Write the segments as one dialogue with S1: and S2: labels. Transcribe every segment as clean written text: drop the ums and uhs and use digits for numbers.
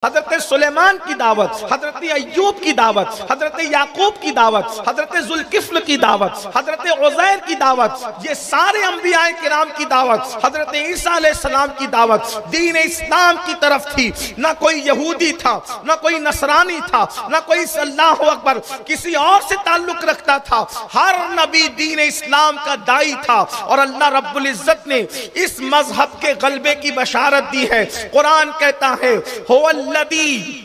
S1: حضرت سلیمان کی دعوت، حضرت ایوب کی دعوت، حضرت یعقوب کی دعوت، حضرت ذوالکفل کی دعوت، حضرت عزیر کی دعوت، یہ سارے انبیاء کرام کی دعوت، حضرت عیسیٰ علیہ السلام کی دعوت دین اسلام کی طرف تھی۔ نہ کوئی یہودی تھا، نہ کوئی نصرانی تھا، نہ کوئی اللہ اکبر کسی اور سے تعلق رکھتا تھا، ہر نبی دین اسلام کا دائی تھا، اور اللہ رب العزت نے اس مذہب کے غلبے کی بشارت دی ہے۔ قرآن کہتا ہے الذي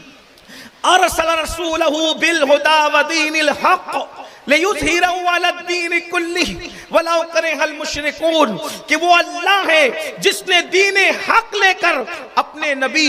S1: ارسل رسوله بالهدى ودين الحق لِيُظْهِرَهُ عَلَى الدِّينِ كُلِّهِ وَلَوْ كَرِهَ الْمُشْرِكُونَ کہ وہ اللہ ہے جس نے دین حق لے کر اپنے نبی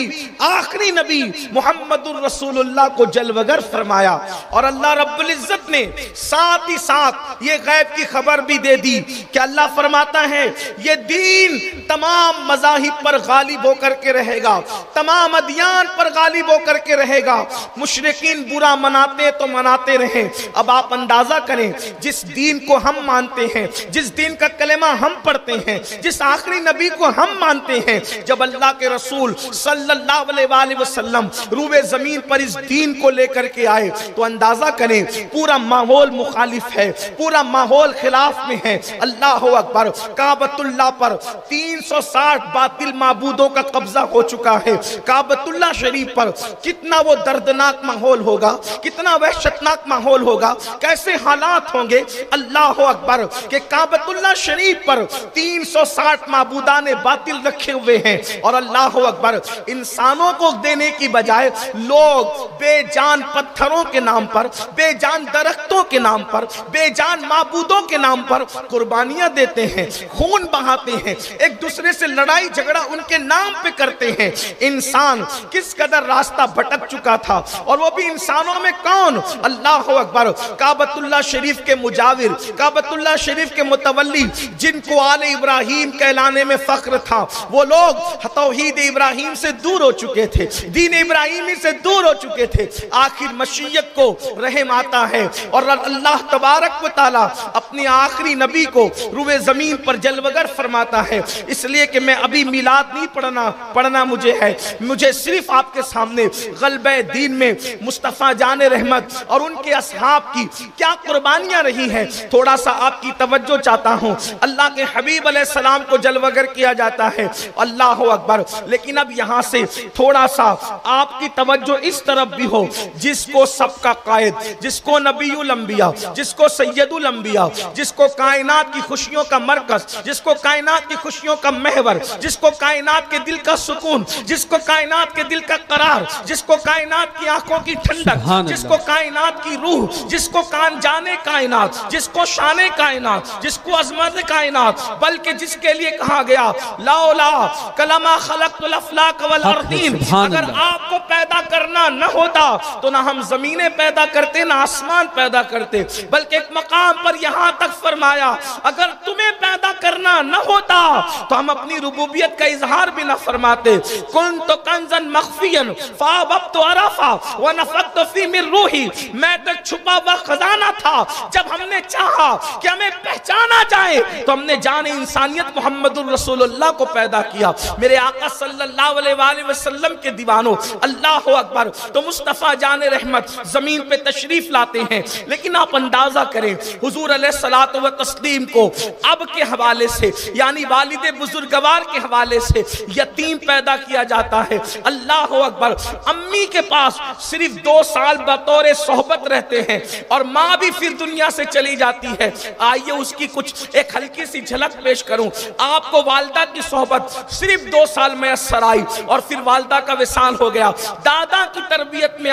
S1: آخری نبی محمد الرسول اللہ کو جلوگر فرمایا۔ اور اللہ رب العزت نے ساتھ ہی ساتھ یہ غیب کی خبر بھی دے دی کہ اللہ فرماتا ہے یہ دین تمام مذاہب پر غالب ہو کر کے رہے گا، تمام ادیان پر غالب ہو کر کے رہے گا۔ مشرکین برا مناتے تو مناتے رہیں، اب آپ اندازہ کریں جس دین کو ہم مانتے ہیں، جس دین کا کلمہ ہم پڑھتے ہیں، جس آخری نبی کو ہم مانتے ہیں، جب اللہ کے رسول صلی اللہ علیہ وآلہ وسلم روئے زمین پر اس دین کو لے کر کے آئے تو اندازہ کریں پورا ماحول مخالف ہے، پورا ماحول خلاف میں ہے۔ اللہ اکبر، کعبۃ اللہ پر 360 باطل معبودوں کا قبضہ ہو چکا ہے۔ کعبۃ اللہ شریف پر کتنا وہ دردناک ماحول ہوگا، کتنا وحشتناک ماحول ہوگا، کیسے حالات ہوں گے۔ اللہ اکبر کہ کعبۃ اللہ شریف پر 360 معبودان باطل رکھے ہوئے ہیں، اور اللہ اکبر انسانوں کو دینے کی بجائے لوگ بے جان پتھروں کے نام پر، بے جان درختوں کے نام پر، بے جان معبودوں کے نام پر قربانیاں دیتے ہیں، خون بہاتے ہیں، ایک دوسرے سے لڑائی جھگڑا ان کے نام پہ کرتے ہیں۔ انسان کس قدر راستہ بھٹک چکا تھا، اور وہ بھی انسانوں میں کون؟ اللہ اکبر کعبۃ اللہ شریف کے مجاور، کعبۃ اللہ شریف کے متولی، جن کو آل ابراہیم کہلانے میں فخر تھا، وہ لوگ توحید ابراہیم سے دور ہو چکے تھے، دین ابراہیمی سے دور ہو چکے تھے۔ آخر مشیت کو رحم آتا ہے، اور اللہ تبارک و تعالی اپنی آخری نبی کو روئے زمین پر جلوگر فرماتا ہے۔ اس لیے کہ میں ابھی میلاد نہیں پڑھنا مجھے ہے، مجھے صرف آپ کے سامنے غلبہ دین میں مصطفیٰ جان رحمت اور ان کے اصحاب کی کیا قربانیاں رہی ہیں تھوڑا سا آپ کی توجہ چاہتا ہوں۔ اللہ کے حبیب علیہ السلام کو جلوگر کیا جاتا ہے، اللہ اکبر، لیکن اب یہاں سے تھوڑا سا آپ کی توجہ اس طرف بھی ہو، جس کو سب کا قائد، جس کو نبی الانبیاء، جس کو سید الانبیاء، جس کو کائنات کی خوشیوں کا مرکز، جس کو کائنات کی خوشیوں کا محور، جس کو کائنات کے دل کا سکون، جس کو کائنات کے دل کا قرار، جس کو کائنات کی آنکھوں کی ٹھنڈک، جس کو کائنات کی روح، جس کو جانے کائنات، جس کو شان کائنات، جس کو عظمت کائنات، بلکہ جس کے لیے کہا گیا لولا کلمہ خلقت الافلاک والارضین، اگر آپ کو پیدا کرنا نہ ہوتا تو نہ ہم زمینیں پیدا کرتے نہ آسمان پیدا کرتے، بلکہ ایک مقام پر یہاں تک فرمایا اگر تمہیں پیدا کرنا نہ ہوتا تو ہم اپنی ربوبیت کا اظہار بھی نہ فرماتے۔ کنت کنزا مخفیا فاحببت عرفا ونفخت فی من روحی، میں تک چھپا ہوا خزانہ تھا، جب ہم نے چاہا کہ ہمیں پہچانا جائے تو ہم نے جان انسانیت محمد الرسول اللہ کو پیدا کیا۔ میرے آقا صلی اللہ علیہ وآلہ وسلم کے دیوانوں، اللہ اکبر، تو مصطفیٰ جان رحمت زمین پہ تشریف لاتے ہیں، لیکن آپ اندازہ کریں حضور علیہ الصلوۃ والتسلیم کو اب کے حوالے سے، یعنی والد بزرگوار کے حوالے سے یتیم پیدا کیا جاتا ہے۔ اللہ اکبر، امی کے پاس صرف 2 سال بطور صحبت رہتے ہیں، اور ماں بھی پھر دنیا سے چلی جاتی ہے۔ آئیے اس کی کچھ ایک ہلکی سی جھلک پیش کروں۔ آپ کو والدہ کی صحبت صرف 2 سال میسر آئی، اور پھر والدہ کا وصال ہو گیا۔ دادا کی تربیت میں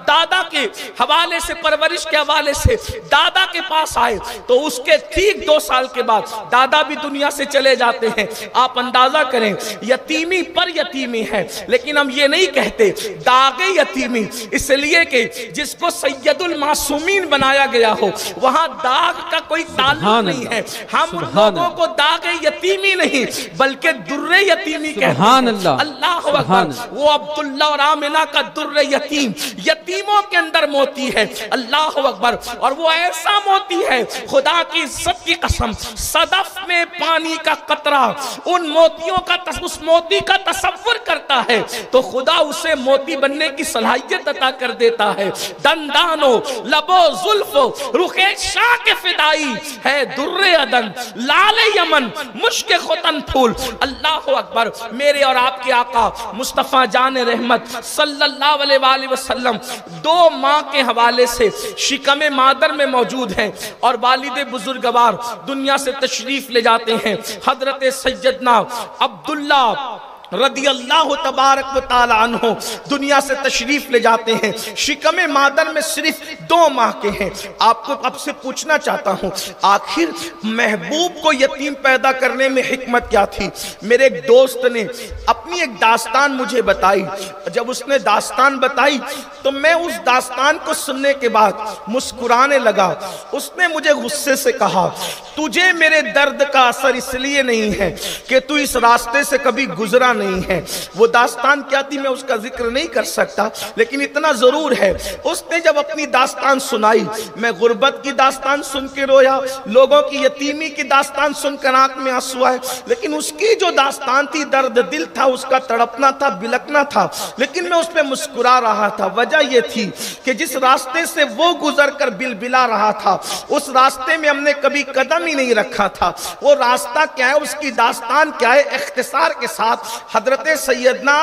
S1: دادا کے حوالے سے، پرورش کے حوالے سے دادا کے پاس آئے تو اس کے ٹھیک 2 سال کے بعد دادا بھی دنیا سے چلے جاتے ہیں۔ آپ اندازہ کریں یتیمی پر یتیمی ہے، لیکن ہم یہ نہیں کہتے داغ یتیمی، اس لیے کہ جس کو سید المعصومین بنایا گیا ہو، وہاں داغ کا کوئی تعلق نہیں ہے. ہم لوگوں کو داغ یتیمی نہیں بلکہ در یتیمی کہتے ہیں. اللہ اکبر. وہ عبداللہ اور آمنہ کا در یتیم، یتیموں کے اندر موتی ہے. اللہ اکبر. اور وہ ایسا موتی ہے، خدا کی عزت کی قسم، صدف میں پانی کا قطرہ ان موتیوں کا اس موتی کا تصور کرتا ہے تو خدا اسے موتی بننے کی صلاحیت عطا کر دیتا ہے. دندانو لبو زلفو رخ شاہ کے فدائی ہے در عدن لال یمن مشک ختن پھول. اللہ اکبر. میرے اور آپ کے آقا مصطفیٰ جان رحمت صلی اللہ علیہ وآلہ وسلم 2 ماہ کے حوالے سے شکم مادر میں موجود ہیں اور والد بزرگوار دنیا سے تشریف لے جاتے ہیں. حضرت سیدنا عبداللہ رضی اللہ تبارک و تعالی عنہ دنیا سے تشریف لے جاتے ہیں. شکم مادر میں صرف 2 ماہ کے ہیں. آپ کو اب سے پوچھنا چاہتا ہوں، آخر محبوب کو یتیم پیدا کرنے میں حکمت کیا تھی؟ میرے ایک دوست نے اپنی ایک داستان مجھے بتائی. جب اس نے داستان بتائی تو میں اس داستان کو سننے کے بعد مسکرانے لگا. اس نے مجھے غصے سے کہا، تجھے میرے درد کا اثر اس لیے نہیں ہے کہ تو اس راستے سے کبھی گزرا نہیں ہے. وہ داستان کیا تھی میں اس کا ذکر نہیں کر سکتا، لیکن اتنا ضرور ہے اس نے جب اپنی داستان سنائی، میں غربت کی داستان سن کے رویا، لوگوں کی یتیمی کی داستان سن کر آنکھ میں آنسو آئے، لیکن اس کی جو داستان تھی درد دل تھا، اس کا تڑپنا تھا، بلکنا تھا، لیکن میں اس پہ مسکرا رہا تھا. وجہ یہ تھی کہ جس راستے سے وہ گزر کر بلبلا رہا تھا اس راستے میں ہم نے کبھی قدم ہی نہیں رکھا تھا. وہ راستہ کیا ہے، اس کی داستان کیا ہے، اختصار کے ساتھ حضرت سیدنا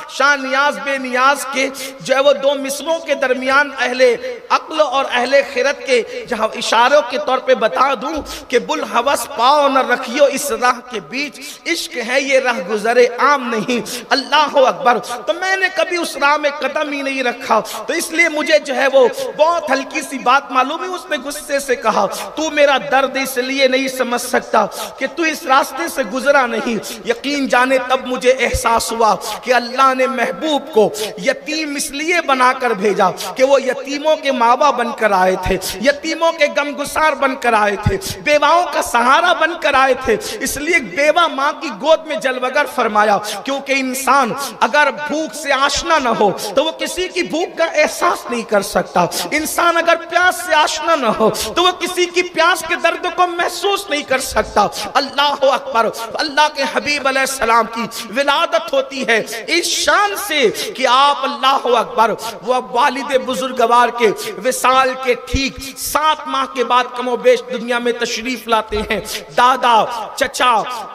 S1: شاہ نیاز بے نیاز کے جو ہے وہ 2 مصروں کے درمیان اہل عقل اور اہل خیرت کے جہاں اشاروں کے طور پہ بتا دوں کہ بلحوث پاؤ نہ رکھیو اس راہ کے بیچ، عشق ہے یہ راہ گزرے عام نہیں. اللہ اکبر. تو میں نے کبھی اس راہ میں قدم ہی نہیں رکھا تو اس لیے مجھے جو ہے وہ بہت ہلکی سی بات معلوم ہے. اس نے غصے سے کہا، تو میرا درد اس لیے نہیں سمجھ سکتا کہ تو اس راستے سے گزرا نہیں. یقین جانے تب مجھے احساس ہوا کہ اللہ نے محبوب کو یتیم اس لیے بنا کر بھیجا کہ وہ یتیموں کے ماں باپ بن کر آئے تھے، یتیموں کے غمگسار بن کر آئے تھے، بیواؤں کا سہارا بن کر آئے تھے. اس لیے بیوہ ماں کی گود میں جلوگر فرمایا، کیونکہ انسان اگر بھوک سے آشنا نہ ہو تو وہ کسی کی بھوک کا احساس نہیں کر سکتا. انسان اگر پیاس سے آشنا نہ ہو تو وہ کسی کی پیاس کے درد کو محسوس نہیں کر سکتا. اللہ اکبر. اللہ کے حبیب علیہ السلام کی ولادت ہوتی ہے اس شان سے کہ آپ اللہ اکبر وہ والد بزرگوار کے وصال کے ٹھیک 7 ماہ کے بعد کم و بیش دنیا میں تشریف لاتے ہیں. دادا چچا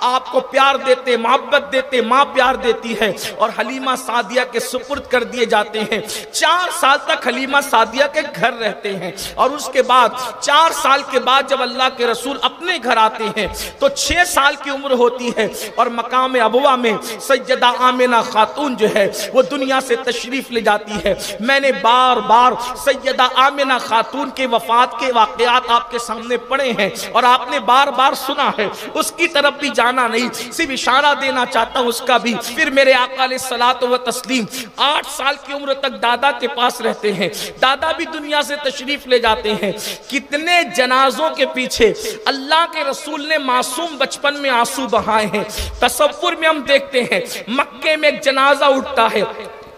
S1: آپ کو پیار دیتے، محبت دیتے، ماں پیار دیتی ہے اور حلیمہ سعدیہ کے سپرد کر دیے جاتے ہیں. 4 سال تک حلیمہ سعدیہ کے گھر رہتے ہیں اور اس کے بعد 4 سال کے بعد جب اللہ کے رسول اپنے گھر آتے ہیں تو 6 سال کی عمر ہوتی ہے اور مقام ابوا میں سیدہ آمنہ خاتون جو ہے وہ دنیا سے تشریف لے جاتی ہے. میں نے بار بار سیدہ آمنہ خاتون کے وفات کے واقعات آپ کے سامنے پڑھے ہیں اور آپ نے بار بار سنا ہے، اس کی طرف بھی جانا نہیں، صرف اشارہ دینا چاہتا ہوں اس کا بھی. پھر میرے آقا علیہ الصلوۃ والتسلیم 8 سال کی عمر تک دادا کے پاس رہتے ہیں. دادا بھی دنیا سے تشریف لے جاتے ہیں. کتنے جنازوں کے پیچھے اللہ کے رسول نے معصوم بچپن میں آنسو بہائے ہیں. تصور میں ہم دیکھتے ہیں مکے میں ایک جنازہ اٹھتا ہے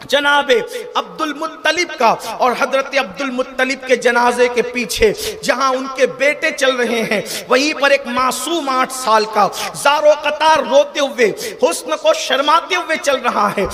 S1: جناب عبد المطلب کا اور حضرت عبد المطلب کے جنازے کے پیچھے جہاں ان کے بیٹے چل رہے ہیں وہیں پر ایک معصوم 8 سال کا زار و قطار روتے ہوئے حسن کو شرماتے ہوئے چل رہا ہے.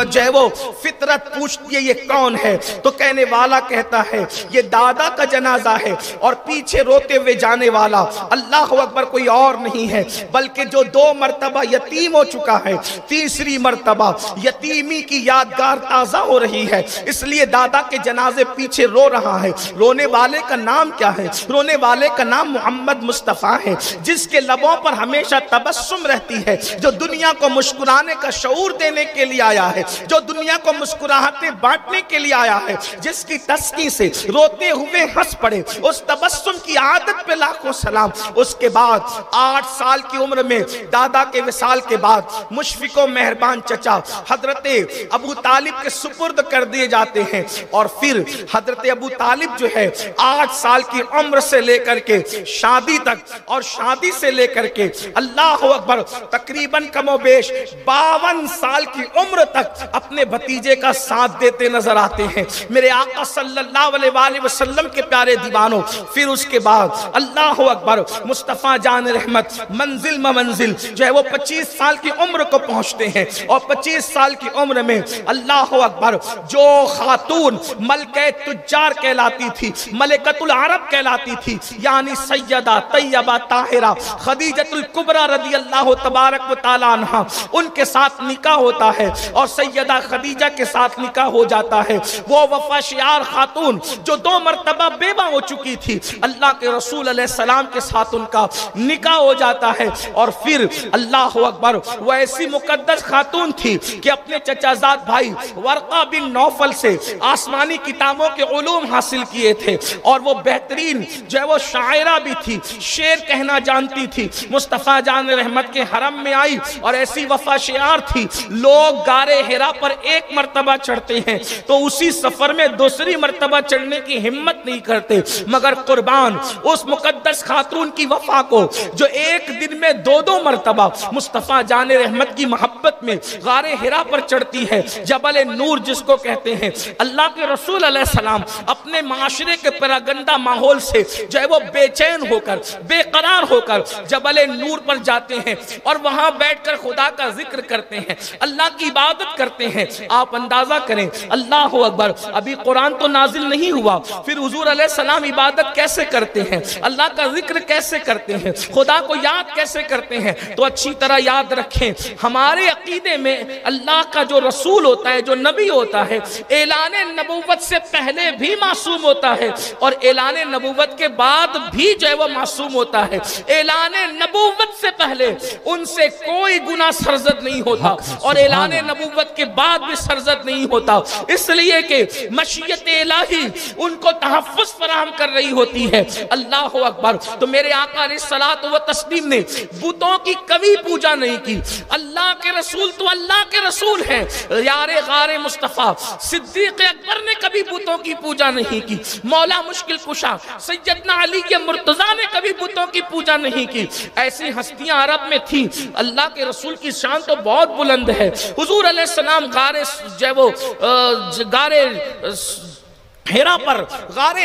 S1: جو وہ فطرت پوچھتی ہے یہ کون ہے تو کہنے والا کہتا ہے یہ دادا کا جنازہ ہے اور پیچھے روتے ہوئے جانے والا اللہ اکبر کوئی اور نہیں ہے بلکہ جو 2 مرتبہ یتیم ہو چکا ہے، تیسری مرتبہ یتیمی کی یادگار تازہ ہو رہی ہے. اس لیے دادا کے جنازے پیچھے رو رہا ہے. رونے والے کا نام کیا ہے؟ رونے والے کا نام محمد مصطفیٰ ہے، جس کے لبوں پر ہمیشہ تبسم رہتی ہے، جو دنیا کو مسکرانے کا شعور دینے کے لیے آیا ہے، جو دنیا کو مسکراہٹیں بانٹنے کے لیے آیا ہے، جس کی تسکین سے روتے ہوئے ہنس پڑے. اس تبسم کی عادت پہ لاکھوں سلام. اس کے بعد 8 سال کی عمر میں دادا کے وصال کے بعد مشفق و مہربان چچا حضرت ابو طالب طالب کے سپرد کر دیے جاتے ہیں، اور پھر حضرت ابو طالب جو ہے 8 سال کی عمر سے لے کر کے شادی تک، اور شادی سے لے کر کے اللہ اکبر تقریباً کم و بیش 52 سال کی عمر تک اپنے بھتیجے کا ساتھ دیتے نظر آتے ہیں میرے آقا صلی اللہ علیہ وآلہ وسلم کے پیارے دیوانوں۔ پھر اس کے بعد اللہ اکبر مصطفیٰ جان رحمت منزل منزل جو ہے وہ 25 سال کی عمر کو پہنچتے ہیں، اور 25 سال کی عمر میں اللہ اکبر جو خاتون ملکہ تجار کہلاتی تھی، ملکۃ العرب کہلاتی تھی، یعنی سیدہ طیبہ طاہرہ خدیجۃ الکبریٰ رضی اللہ تبارک و تعالی عنہا، ان کے ساتھ نکاح ہوتا ہے اور سیدہ خدیجہ کے ساتھ نکاح ہو جاتا ہے۔ وہ وفا شعار خاتون جو 2 مرتبہ بیوہ ہو چکی تھی، اللہ کے رسول علیہ السلام کے ساتھ ان کا نکاح ہو جاتا ہے، اور پھر اللہ اکبر وہ ایسی مقدس خاتون تھی کہ اپنے چچا زاد بھائی ورقہ بن نوفل سے آسمانی کتابوں کے علوم حاصل کیے تھے، اور وہ بہترین جو ہے وہ شاعرہ بھی تھی، شعر کہنا جانتی تھی۔ مصطفیٰ جان رحمت کے حرم میں آئی اور ایسی وفا شعار تھی، لوگ غار حرا پر 1 مرتبہ چڑھتے ہیں تو اسی سفر میں 2ری مرتبہ چڑھنے کی ہمت نہیں کرتے، مگر قربان اس مقدس خاتون کی وفا کو جو 1 دن میں 2 مرتبہ مصطفیٰ جان رحمت کی محبت میں غار حرا پر چڑھتی ہے، جبل نور جس کو کہتے ہیں۔ اللہ کے رسول علیہ السلام اپنے معاشرے کے پراگندہ ماحول سے جو ہے وہ بے چین ہو کر بے قرار ہو کر جبل نور پر جاتے ہیں، اور وہاں بیٹھ کر خدا کا ذکر کرتے ہیں، اللہ کی عبادت کرتے ہیں۔ آپ اندازہ کریں اللہ اکبر، ابھی قرآن تو نازل نہیں ہوا، پھر حضور علیہ السلام عبادت کیسے کرتے ہیں، اللہ کا ذکر کیسے کرتے ہیں، خدا کو یاد کیسے کرتے ہیں؟ تو اچھی طرح یاد رکھیں، ہمارے عقیدے میں اللہ کا جو رسول ہوتا ہے، جو نبی ہوتا ہے، اعلان نبوت سے پہلے بھی معصوم ہوتا ہے، اور اعلان نبوت کے بعد بھی جو ہے وہ معصوم ہوتا ہے۔ اعلان نبوت سے پہلے ان سے کوئی گناہ سرزد نہیں ہوتا، اور اعلان نبوت کے بعد بھی سرزد نہیں ہوتا، اس لیے کہ مشیت الہی ان کو تحفظ فراہم کر رہی ہوتی ہے۔ اللہ اکبر۔ تو میرے آقا علیہ الصلوۃ والتسلیم نے بتوں کی کبھی پوجا نہیں کی، اللہ کے رسول تو اللہ کے رسول ہیں، یار غار مصطفیٰ صدیق اکبر نے کبھی بتوں کی پوجا نہیں کی، مولا مشکل کشا سیدنا علی مرتضیٰ نے کبھی بتوں کی پوجا نہیں کی۔ ایسی ہستیاں عرب میں تھیں، اللہ کے رسول کی شان تو بہت بلند ہے۔ حضور علیہ السلام غار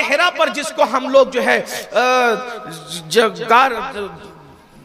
S1: حرا پر جس کو ہم لوگ جو ہے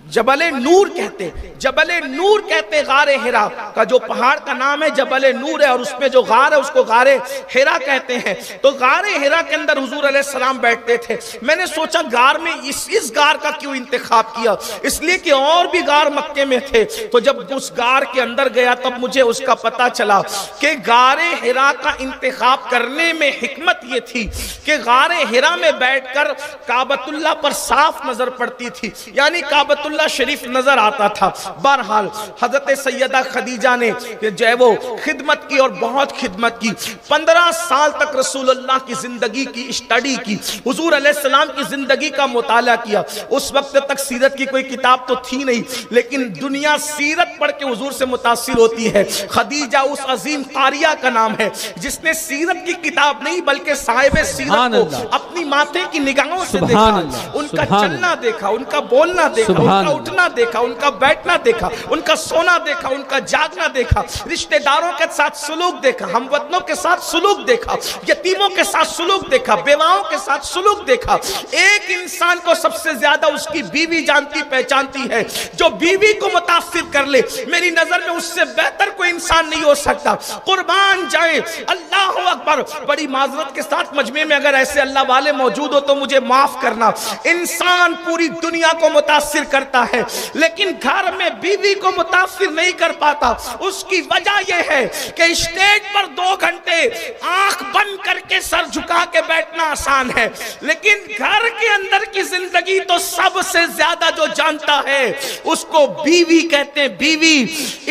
S1: جبل نور کہتے، جبل نور کہتے، غار حرا کا جو پہاڑ کا نام ہے جبل نور ہے، اور اس میں جو غار ہے اس کو غار حرا کہتے ہیں۔ تو غار حرا کے اندر حضور علیہ السلام بیٹھتے تھے۔ میں نے سوچا غار میں اس غار کا کیوں انتخاب کیا؟ اس لیے کہ اور بھی غار مکے میں تھے، تو جب اس غار کے اندر گیا تب مجھے اس کا پتہ چلا کہ غار حرا کا انتخاب کرنے میں حکمت یہ تھی کہ غار حرا میں بیٹھ کر کعبۃ اللہ پر صاف نظر پڑتی تھی، یعنی کعبۃ اللہ شریف نظر آتا تھا۔ بہرحال حضرت سیدہ خدیجہ نے جو ہے وہ خدمت کی، اور بہت خدمت کی۔ 15 سال تک رسول اللہ کی زندگی کی اسٹڈی کی، حضور علیہ السلام کی زندگی کا مطالعہ کیا۔ اس وقت تک سیرت کی کوئی کتاب تو تھی نہیں، لیکن دنیا سیرت پڑھ کے حضور سے متاثر ہوتی ہے۔ خدیجہ اس عظیم قاریہ کا نام ہے جس نے سیرت کی کتاب نہیں بلکہ صاحب سیرت کو اپنی ماتھے کی نگاہوں سے دیکھا، ان کا چلنا دیکھا، ان کا بولنا دیکھا، ان کا اٹھنا دیکھا، ان کا بیٹھنا دیکھا، ان کا سونا دیکھا، ان کا جاگنا دیکھا، رشتہ داروں کے ساتھ سلوک دیکھا، ہم وطنوں کے ساتھ سلوک دیکھا، یتیموں کے ساتھ سلوک دیکھا، بیواؤں کے ساتھ سلوک دیکھا۔ ایک انسان کو سب سے زیادہ اس کی بیوی جانتی پہچانتی ہے، جو بیوی کو متاثر کر لے میری نظر میں اس سے بہتر کوئی انسان نہیں ہو سکتا۔ قربان جائیں، اللہ اکبر۔ بڑی معذرت کے ساتھ مجمع میں اگر ایسے اللہ والے موجود ہو تو مجھے معاف کرنا۔ انسان پوری دنیا کو متاثر کرتا ہے لیکن گھر میں بیوی کو متاثر نہیں کر پاتا۔ اس کی وجہ یہ ہے کہ اسٹیج پر 2 گھنٹے آنکھ بند کر کے سر جھکا کے بیٹھنا آسان ہے، لیکن گھر کے اندر کی زندگی تو سب سے زیادہ جو جانتا ہے اس کو بیوی کہتے ہیں۔ بیوی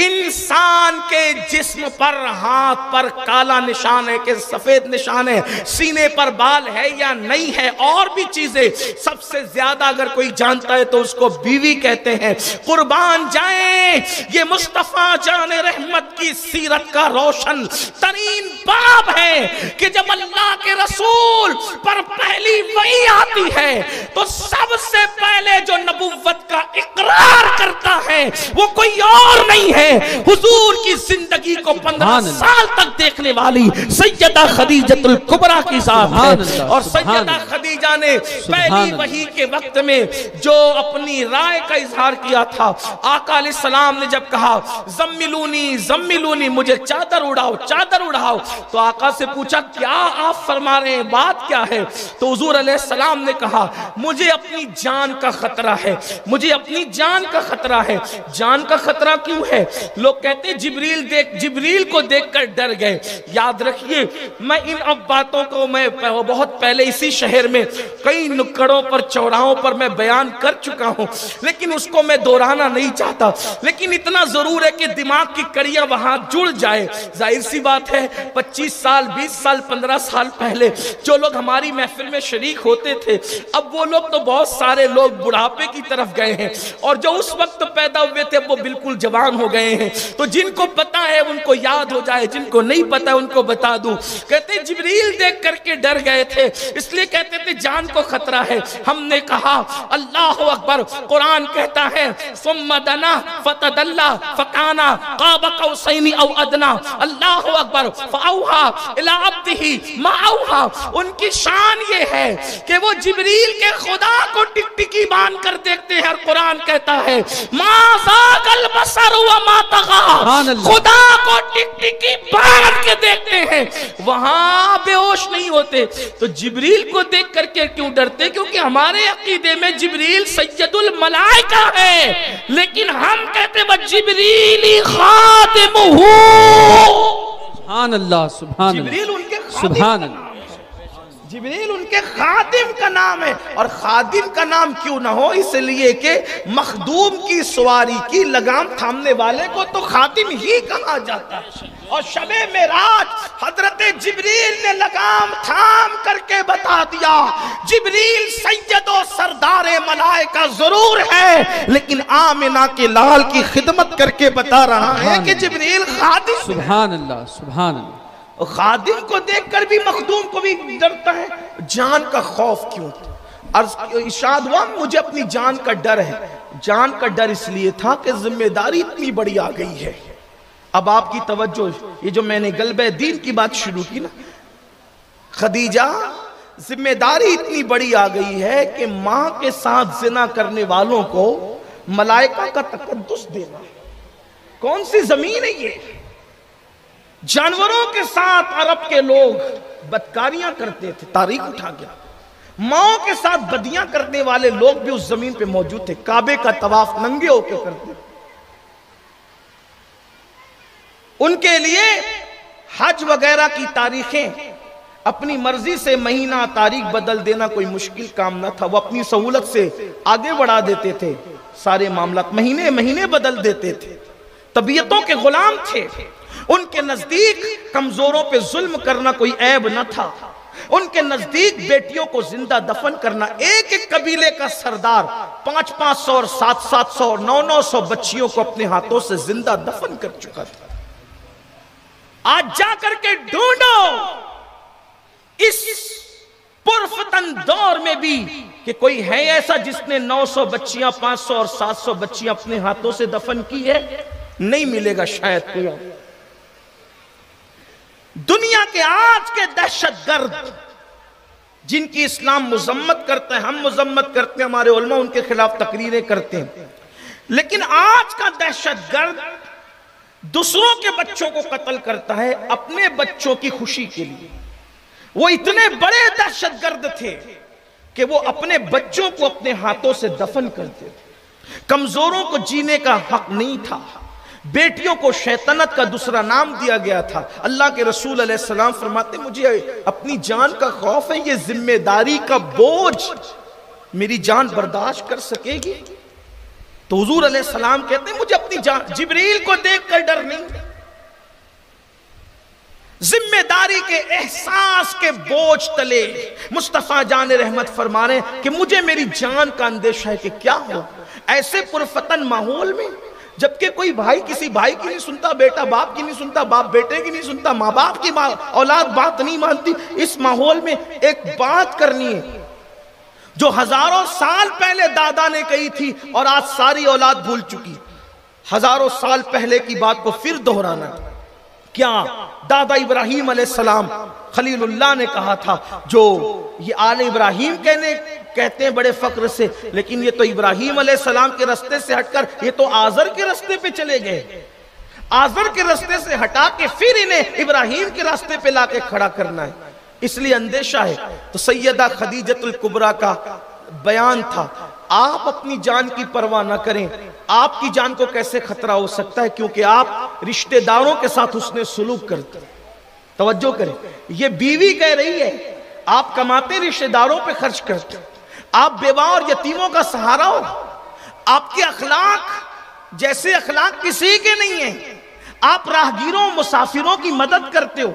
S1: انسان کے جسم پر ہاتھ پر کالا نشان ہے کہ سفید نشان ہے، سینے پر بال ہے یا نہیں ہے، اور بھی چیزیں سب سے زیادہ اگر کوئی جانتا ہے تو اس کو بیوی کہتے ہیں۔ قربان جائیں یہ مصطفیٰ جان رحمت کی سیرت کا روشن ترین باب ہے کہ جب اللہ کے رسول پر پہلی وحی آتی ہے تو سب سے پہلے جو نبوت کا اقرار کرتا ہے وہ کوئی اور نہیں ہے، حضور کی زندگی کو 15 سال تک دیکھنے والی سیدہ خدیجہ الکبریٰ کی ذات ہے۔ اور سیدہ خدیجہ نے پہلی وحی کے وقت میں جو اپنی رائے کا اظہار کیا تھا، آقا علیہ السلام نے جب کہا زملونی زملونی، مجھے چادر اڑاؤ چادر اڑاؤ، تو آقا سے پوچھا کیا آپ فرما رہے ہیں، بات کیا ہے؟ تو حضور علیہ السلام نے کہا مجھے اپنی جان کا خطرہ ہے، مجھے اپنی جان کا خطرہ ہے۔ جان کا خطرہ کیوں ہے؟ لوگ کہتے ہیں جبریل کو دیکھ کر ڈر گئے۔ یاد رکھیے میں ان اب باتوں کو میں بہت پہلے اسی شہر میں کئی نکڑوں پر چوراہوں پر میں بیان کر چکا ہوں، لیکن اس کو میں دہرانا نہیں چاہتا، لیکن اتنا ضرور ہے کہ دماغ کی کڑیاں وہاں جڑ جائے۔ ظاہر سی بات ہے 25 سال 20 سال 15 سال پہلے جو لوگ ہماری محفل میں شریک ہوتے تھے، اب وہ لوگ تو بہت سارے لوگ بڑھاپے کی طرف گئے ہیں، اور جو اس وقت پیدا ہوئے تھے وہ بالکل جوان ہو گئے ہیں۔ تو جن کو پتا ہے ان کو یاد ہو جائے، جن کو نہیں پتا ان کو بتا دوں۔ کہتے جبریل دیکھ کر کے ڈر گئے تھے، اس لیے کہتے تھے جان کو خطرہ ہے۔ ہم نے کہا اللہ اکبر، قرآن کہتا ہے ثم دنا فتدلا فکانا قاب قوسین او ادنا، اللہ اکبر، فاوحا الی عبدہ ما اوحا۔ ان کی شان یہ ہے کہ وہ جبریل کے خدا کو ٹکٹکی باندھ کر دیکھتے ہیں، اور قرآن کہتا ہے ما ذاق البصر وما طغى، خدا کو ٹکٹکی باندھ کے دیکھتے ہیں، وہاں بے ہوش نہیں ہوتے۔ تو جبریل کو دیکھ کر کے کیوں ڈرتے؟ کیونکہ ہمارے عقیدے میں جبریل سید الملائکہ ہے، لیکن ہم کہتے ہیں جبریل خادمہ،
S2: سبحان اللہ سبحان اللہ،
S1: جبریل ان کے
S2: سبحان اللہ،
S1: جبریل ان کے خادم کا نام ہے۔ اور خادم کا نام کیوں نہ ہو؟ اس لیے کہ مخدوم کی سواری کی لگام تھامنے والے کو تو خادم ہی کہا جاتا ہے۔ اور شب معراج حضرت جبریل نے لگام تھام کر کے بتا دیا جبریل سید و سردار ملائکہ ضرور ہے، لیکن آمنہ کے لال کی خدمت کر کے بتا رہا ہے کہ جبریل خادم ہے۔
S2: سبحان اللہ سبحان اللہ۔
S1: خادم کو دیکھ کر بھی مخدوم کو بھی ڈرتا ہے۔ جان کا خوف کیوں؟ ارشاد ہوا مجھے اپنی جان کا ڈر ہے۔ جان کا ڈر اس لیے تھا کہ ذمہ داری اتنی بڑی آ گئی ہے۔ اب آپ کی توجہ، یہ جو میں نے غلبہ دین کی بات شروع کی نا، خدیجہ ذمہ داری اتنی بڑی آ گئی ہے کہ ماں کے ساتھ زنا کرنے والوں کو ملائکہ کا تقدس دینا، کون سی زمین ہے یہ؟ جانوروں کے ساتھ عرب کے لوگ بدکاریاں کرتے تھے، تاریخ اٹھا گیا۔ ماں کے ساتھ بدیاں کرنے والے لوگ بھی اس زمین پہ موجود تھے، کعبے کا طواف ننگے ہو کے کرتے۔ ان کے لیے حج وغیرہ کی تاریخیں اپنی مرضی سے مہینہ تاریخ بدل دینا کوئی مشکل کام نہ تھا، وہ اپنی سہولت سے آگے بڑھا دیتے تھے، سارے معاملات مہینے بدل دیتے تھے، طبیعتوں کے غلام تھے۔ ان کے نزدیک کمزوروں پہ ظلم کرنا کوئی عیب نہ تھا، ان کے نزدیک بیٹیوں کو زندہ دفن کرنا، ایک ایک قبیلے کا سردار 500 اور 700 اور 900 بچیوں کو اپنے ہاتھوں سے زندہ دفن کر چکا تھا۔ آج جا کر کے ڈھونڈو اس پرفتن دور میں بھی کہ کوئی ہے ایسا جس نے 900 بچیاں 500 اور 700 بچیاں اپنے ہاتھوں سے دفن کی ہے؟ نہیں ملے گا شاید کوئی۔ دنیا کے آج کے دہشت گرد جن کی اسلام مذمت کرتا ہے، ہم مذمت کرتے ہیں، ہمارے علماء ان کے خلاف تقریریں کرتے ہیں، لیکن آج کا دہشت گرد دوسروں کے بچوں کو قتل کرتا ہے اپنے بچوں کی خوشی کے لیے۔ وہ اتنے بڑے دہشت گرد تھے کہ وہ اپنے بچوں کو اپنے ہاتھوں سے دفن کرتے تھے۔ کمزوروں کو جینے کا حق نہیں تھا، بیٹیوں کو شیطنت کا دوسرا نام دیا گیا تھا۔ اللہ کے رسول علیہ السلام فرماتے مجھے اپنی جان کا خوف ہے، یہ ذمہ داری کا بوجھ میری جان برداشت کر سکے گی؟ تو حضور علیہ السلام کہتے ہیں مجھے اپنی جان، جبریل کو دیکھ کر ڈر نہیں، ذمہ داری کے احساس کے بوجھ تلے مصطفیٰ جان رحمت فرما رہے ہیں کہ مجھے میری جان کا اندیشہ ہے کہ کیا ہو ایسے پرفتن ماحول میں، جبکہ کوئی بھائی کسی بھائی کی نہیں سنتا، بیٹا باپ کی نہیں سنتا، باپ بیٹے کی نہیں سنتا، ماں باپ کی اولاد بات نہیں مانتی، اس ماحول میں ایک بات کرنی ہے جو ہزاروں سال پہلے دادا نے کہی تھی اور آج ساری اولاد بھول چکی، ہزاروں سال پہلے کی بات کو پھر دہرانا۔ کیا دادا ابراہیم علیہ السلام خلیل اللہ نے کہا تھا، جو یہ آل ابراہیم کہتے ہیں بڑے فخر سے، لیکن یہ تو ابراہیم علیہ السلام کے رستے سے ہٹ کر یہ تو آزر کے رستے پہ چلے گئے، آزر کے رستے سے ہٹا کے پھر انہیں ابراہیم کے راستے پہ لا کے کھڑا کرنا ہے، اس لیے اندیشہ ہے۔ تو سیدہ خدیجۃ الکبریٰ کا بیان تھا، آپ اپنی جان کی پرواہ نہ کریں، آپ کی جان کو کیسے خطرہ ہو سکتا ہے، کیونکہ آپ رشتہ داروں کے ساتھ حسن سلوک کرتے ہیں۔ توجہ کریں، یہ بیوی کہہ رہی ہے آپ کماتے رشتہ داروں پہ خرچ کرتے، آپ بیوہ اور یتیموں کا سہارا ہو، آپ کے اخلاق جیسے اخلاق کسی کے نہیں ہیں، آپ راہگیروں مسافروں کی مدد کرتے ہو۔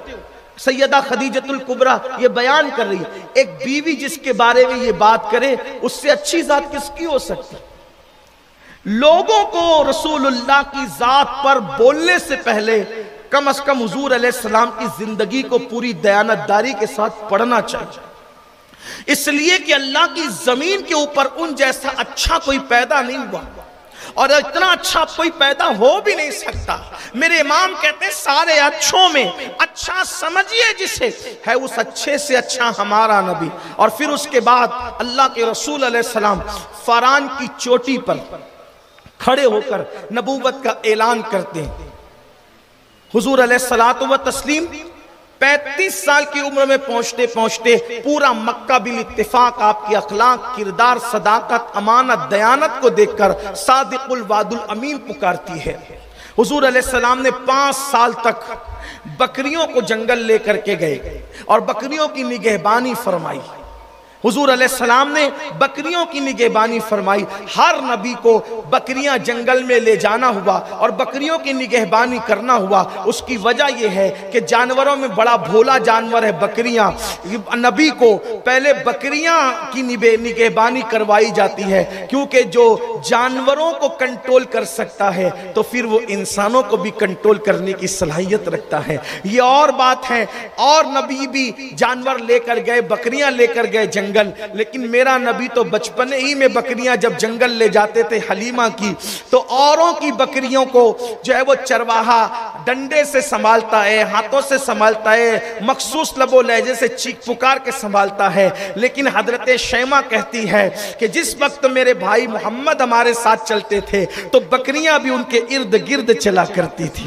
S1: سیدہ خدیجۃ الکبریٰ یہ بیان کر رہی ہے، ایک بیوی جس کے بارے میں یہ بات کرے اس سے اچھی ذات کس کی ہو سکتی؟ لوگوں کو رسول اللہ کی ذات پر بولنے سے پہلے کم از کم حضور علیہ السلام کی زندگی کو پوری دیانتداری کے ساتھ پڑھنا چاہیے، اس لیے کہ اللہ کی زمین کے اوپر ان جیسا اچھا کوئی پیدا نہیں ہوا، اور اتنا اچھا کوئی پیدا ہو بھی نہیں سکتا۔ میرے امام کہتے ہیں سارے اچھوں میں اچھا سمجھیے جسے، ہے اس اچھے سے اچھا ہمارا نبی۔ اور پھر اس کے بعد اللہ کے رسول علیہ السلام فران کی چوٹی پر کھڑے ہو کر نبوت کا اعلان کرتے ہیں۔ حضور علیہ السلام 35 سال کی عمر میں پہنچتے پہنچتے پورا مکہ بالاتفاق آپ کی اخلاق، کردار، صداقت، امانت، دیانت کو دیکھ کر صادق الوعد الامین پکارتی ہے۔ حضور علیہ السلام نے 5 سال تک بکریوں کو جنگل لے کر کے گئے اور بکریوں کی نگہبانی فرمائی۔ حضور علیہ السلام نے بکریوں کی نگہبانی فرمائی۔ ہر نبی کو بکریاں جنگل میں لے جانا ہوا اور بکریوں کی نگہبانی کرنا ہوا۔ اس کی وجہ یہ ہے کہ جانوروں میں بڑا بھولا جانور ہے بکریاں، نبی کو پہلے بکریاں کی نگہبانی کروائی جاتی ہے، کیونکہ جو جانوروں کو کنٹرول کر سکتا ہے تو پھر وہ انسانوں کو بھی کنٹرول کرنے کی صلاحیت رکھتا ہے۔ یہ اور بات ہے، اور نبی بھی جانور لے کر گئے، بکریاں لے کر گئے جنگل، لیکن میرا نبی تو بچپنے ہی میں بکریاں جب جنگل لے جاتے تھے حلیمہ کی، تو اوروں کی بکریوں کو جو ہے وہ چرواہا ڈنڈے سے سنبھالتا ہے، ہاتھوں سے سنبھالتا ہے، مخصوص لب و لہجے سے چیخ پکار کے سنبھالتا ہے۔ لیکن حضرت شیمہ کہتی ہے کہ جس وقت میرے بھائی محمد ہمارے ساتھ چلتے تھے تو بکریاں بھی ان کے ارد گرد چلا کرتی تھی۔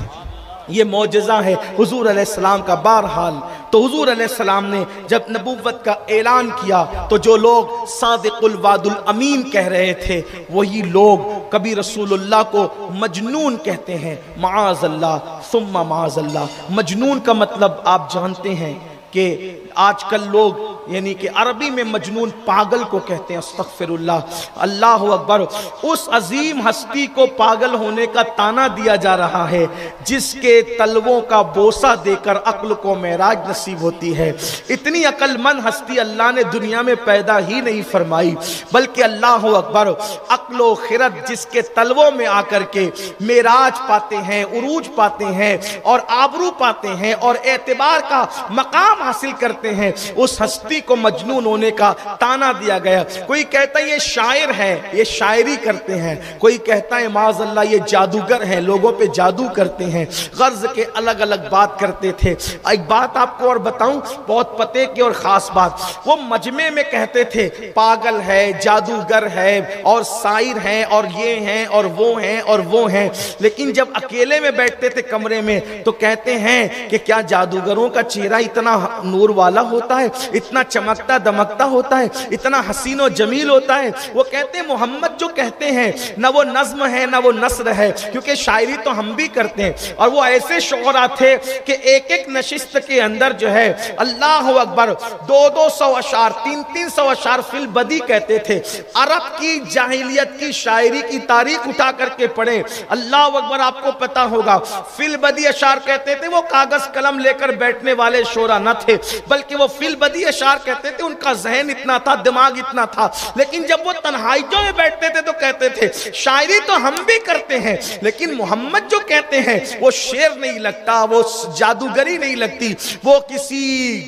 S1: یہ معجزہ ہے حضور علیہ السلام کا۔ بہرحال تو حضور علیہ السلام نے جب نبوت کا اعلان کیا تو جو لوگ صادق الوعد الامین کہہ رہے تھے وہی لوگ کبھی رسول اللہ کو مجنون کہتے ہیں، معاذ اللہ ثم معاذ اللہ۔ مجنون کا مطلب آپ جانتے ہیں کہ آج کل لوگ یعنی کہ عربی میں مجنون پاگل کو کہتے ہیں، استغفر اللہ، اللہ اکبر۔ اس عظیم ہستی کو پاگل ہونے کا طعنہ دیا جا رہا ہے جس کے تلووں کا بوسہ دے کر عقل کو معراج نصیب ہوتی ہے۔ اتنی عقل مند ہستی اللہ نے دنیا میں پیدا ہی نہیں فرمائی، بلکہ اللہ اکبر عقل و خرد جس کے تلووں میں آ کر کے معراج پاتے ہیں، عروج پاتے ہیں اور آبرو پاتے ہیں اور اعتبار کا مقام حاصل کرتے ہیں، اس ہستی کو مجنون ہونے کا طعنہ دیا گیا۔ کوئی کہتا ہے یہ شاعر ہے، یہ شاعری کرتے ہیں، کوئی کہتا ہے معاذ اللہ یہ جادوگر ہیں، لوگوں پہ جادو کرتے ہیں، غرض کے الگ الگ بات کرتے تھے۔ ایک بات آپ کو اور بتاؤں، بہت پتے کی اور خاص بات، وہ مجمع میں کہتے تھے پاگل ہے، جادوگر ہے اور سائر ہیں اور یہ ہیں اور وہ ہیں اور وہ ہیں، لیکن جب اکیلے میں بیٹھتے تھے کمرے میں تو کہتے ہیں کہ کیا جادوگروں کا چہرہ اتنا نور والا ہوتا ہے، اتنا اتنا چمکتا دمکتا ہوتا ہے، اتنا حسین و جمیل ہوتا ہے. وہ کہتے ہیں محمد جو کہتے ہیں نہ وہ نظم ہے نہ وہ نثر ہے، کیونکہ شاعری تو ہم بھی کرتے ہیں. اور وہ ایسے شعراء تھے کہ ایک ایک نشست کے اندر جو ہے اللہ اکبر 200 اشعار 300 اشعار فی البدی کہتے تھے. عرب کی جاہلیت کی شاعری کی تاریخ اٹھا کر کے پڑھیں، اللہ اکبر آپ کو پتا ہوگا. فی البدی اشعار کہتے تھے، وہ کاغذ قلم لے کر بیٹھنے والے شعراء نہ تھے، بلکہ وہ فی البدی اشعار کہتے تھے. ان کا ذہن اتنا تھا، دماغ اتنا تھا، لیکن جب وہ تنہائیوں میں بیٹھتے تھے تو کہتے تھے شاعری تو ہم بھی کرتے ہیں، لیکن محمد جو کہتے ہیں وہ شعر نہیں لگتا، وہ جادوگری نہیں لگتی، وہ کسی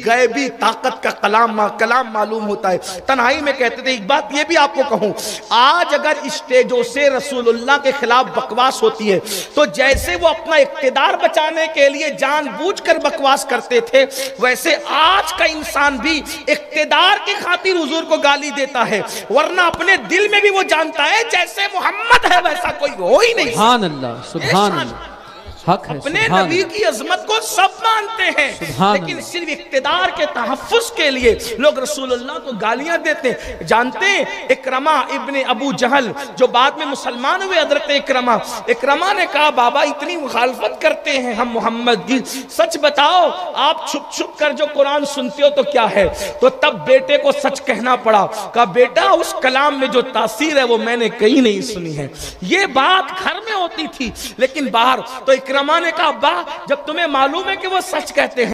S1: غیبی طاقت کا کلام معلوم ہوتا ہے. تنہائی میں کہتے تھے. ایک بات یہ بھی آپ کو کہوں، آج اگر اسٹیجوں سے رسول اللہ کے خلاف بکواس ہوتی ہے تو جیسے وہ اپنا اقتدار بچانے کے لیے جان بوجھ کر بکواس کرتے تھے، ویسے آج کا انسان بھی اقتدار کی خاطر حضور کو گالی دیتا ہے، ورنہ اپنے دل میں بھی وہ جانتا ہے جیسے محمد ہے ویسا کوئی ہو ہی نہیں.
S2: سبحان اللہ، سبحان اللہ، حق ہے.
S1: اپنے نبی کی عظمت کو سب مانتے ہیں، لیکن صرف اقتدار کے تحفظ کے لیے لوگ رسول اللہ کو گالیاں دیتے ہیں. جانتے ہیں اکرمہ ابن ابو جہل جو بعد میں مسلمان ہوئے، حضرت اکرمہ نے کہا بابا اتنی مخالفت کرتے ہیں ہم محمد کی، سچ بتاؤ آپ چھپ چھپ کر جو قرآن سنتے ہو تو کیا ہے؟ تو تب بیٹے کو سچ کہنا پڑا. کہا بیٹا اس کلام میں جو تاثیر ہے وہ میں نے کہیں نہیں سنی ہے. یہ بات گھر میں ہوتی تھی، لیکن باہر. تو اکرمہ نے کہا ابا جب تمہیں معلوم ہے کہ وہ سچ کہتے ہیں